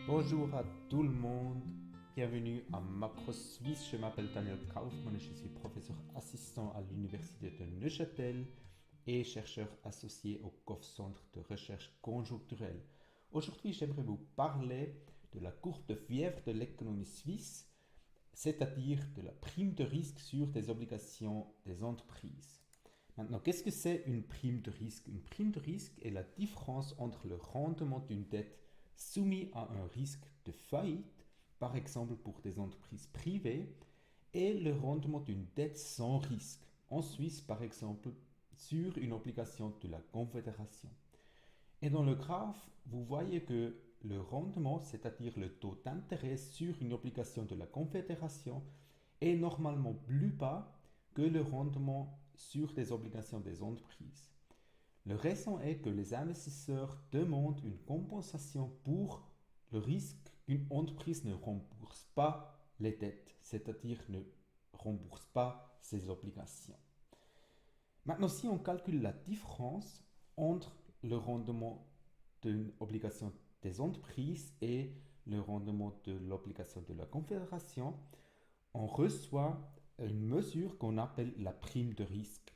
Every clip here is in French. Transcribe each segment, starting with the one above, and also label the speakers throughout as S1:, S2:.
S1: Bonjour à tout le monde, bienvenue à Macro Suisse. Je m'appelle Daniel Kaufmann et je suis professeur assistant à l'Université de Neuchâtel et chercheur associé au COF Centre de recherche conjoncturelle. Aujourd'hui, j'aimerais vous parler de la courbe de Fièvre de l'économie suisse, c'est-à-dire de la prime de risque sur des obligations des entreprises. Maintenant, qu'est-ce que c'est une prime de risque? Une prime de risque est la différence entre le rendement d'une dette soumise à un risque de faillite, par exemple pour des entreprises privées, et le rendement d'une dette sans risque, en Suisse par exemple, sur une obligation de la Confédération. Et dans le graphe, vous voyez que le rendement, c'est-à-dire le taux d'intérêt sur une obligation de la Confédération, est normalement plus bas que le rendement sur des obligations des entreprises. Le raison est que les investisseurs demandent une compensation pour le risque qu'une entreprise ne rembourse pas les dettes, c'est-à-dire ne rembourse pas ses obligations. Maintenant, si on calcule la différence entre le rendement d'une obligation des entreprises et le rendement de l'obligation de la Confédération, on reçoit une mesure qu'on appelle la prime de risque.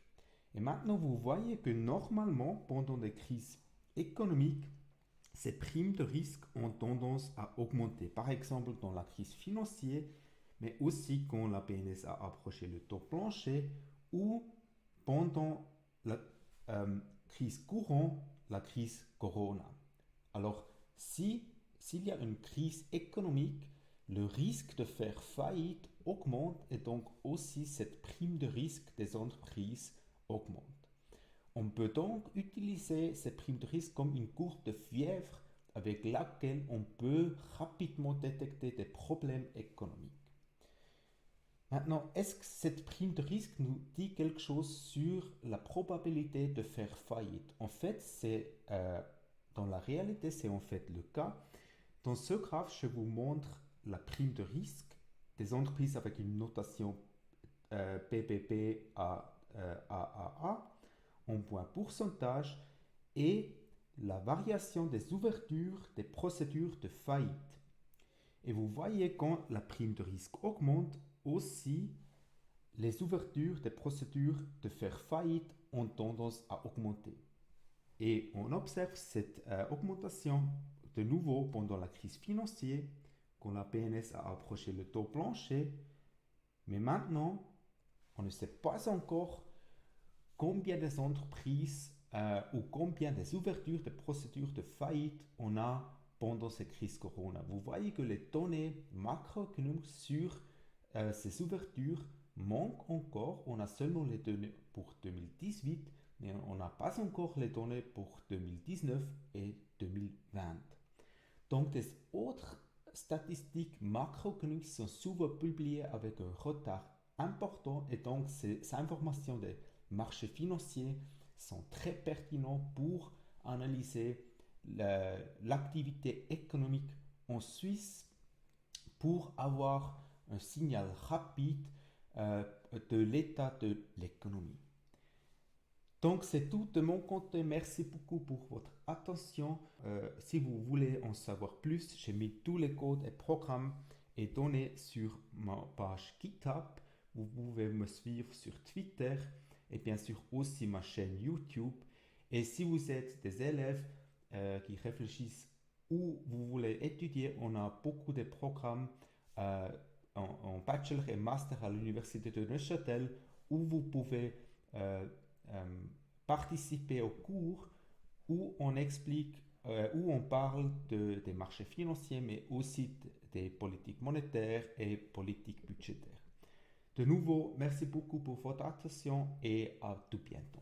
S1: Et maintenant, vous voyez que normalement, pendant des crises économiques, ces primes de risque ont tendance à augmenter. Par exemple, dans la crise financière, mais aussi quand la BNS a approché le taux plancher ou pendant la crise courante, la crise Corona. Alors, s'il y a une crise économique, le risque de faire faillite augmente et donc aussi cette prime de risque des entreprises augmente. On peut donc utiliser cette prime de risque comme une courbe de Fièvre avec laquelle on peut rapidement détecter des problèmes économiques. Maintenant, est-ce que cette prime de risque nous dit quelque chose sur la probabilité de faire faillite? En fait, dans la réalité, c'est en fait le cas. Dans ce graphe, je vous montre la prime de risque des entreprises avec une notation PPP à AAA en point pourcentage et la variation des ouvertures des procédures de faillite. Et vous voyez quand la prime de risque augmente, aussi les ouvertures des procédures de faire faillite ont tendance à augmenter. Et on observe cette augmentation de nouveau pendant la crise financière, quand la BNS a approché le taux plancher. Mais maintenant, on ne sait pas encore combien des entreprises ou combien des ouvertures de procédures de faillite on a pendant cette crise Corona. Vous voyez que les données macroéconomiques sur ces ouvertures manquent encore. On a seulement les données pour 2018, mais on n'a pas encore les données pour 2019 et 2020. Donc, des autres statistiques macroéconomiques sont souvent publiées avec un retard important et donc ces informations des marchés financiers sont très pertinentes pour analyser l'activité économique en Suisse pour avoir un signal rapide de l'état de l'économie. Donc c'est tout de mon côté. Merci beaucoup pour votre attention. Si vous voulez en savoir plus, j'ai mis tous les codes et programmes et données sur ma page GitHub. Vous pouvez me suivre sur Twitter et bien sûr aussi ma chaîne YouTube. Et si vous êtes des élèves qui réfléchissent où vous voulez étudier, on a beaucoup de programmes en bachelor et master à l'Université de Neuchâtel où vous pouvez participer au cours où on explique, où on parle des marchés financiers, mais aussi des politiques monétaires et politiques budgétaires. De nouveau, merci beaucoup pour votre attention et à tout bientôt.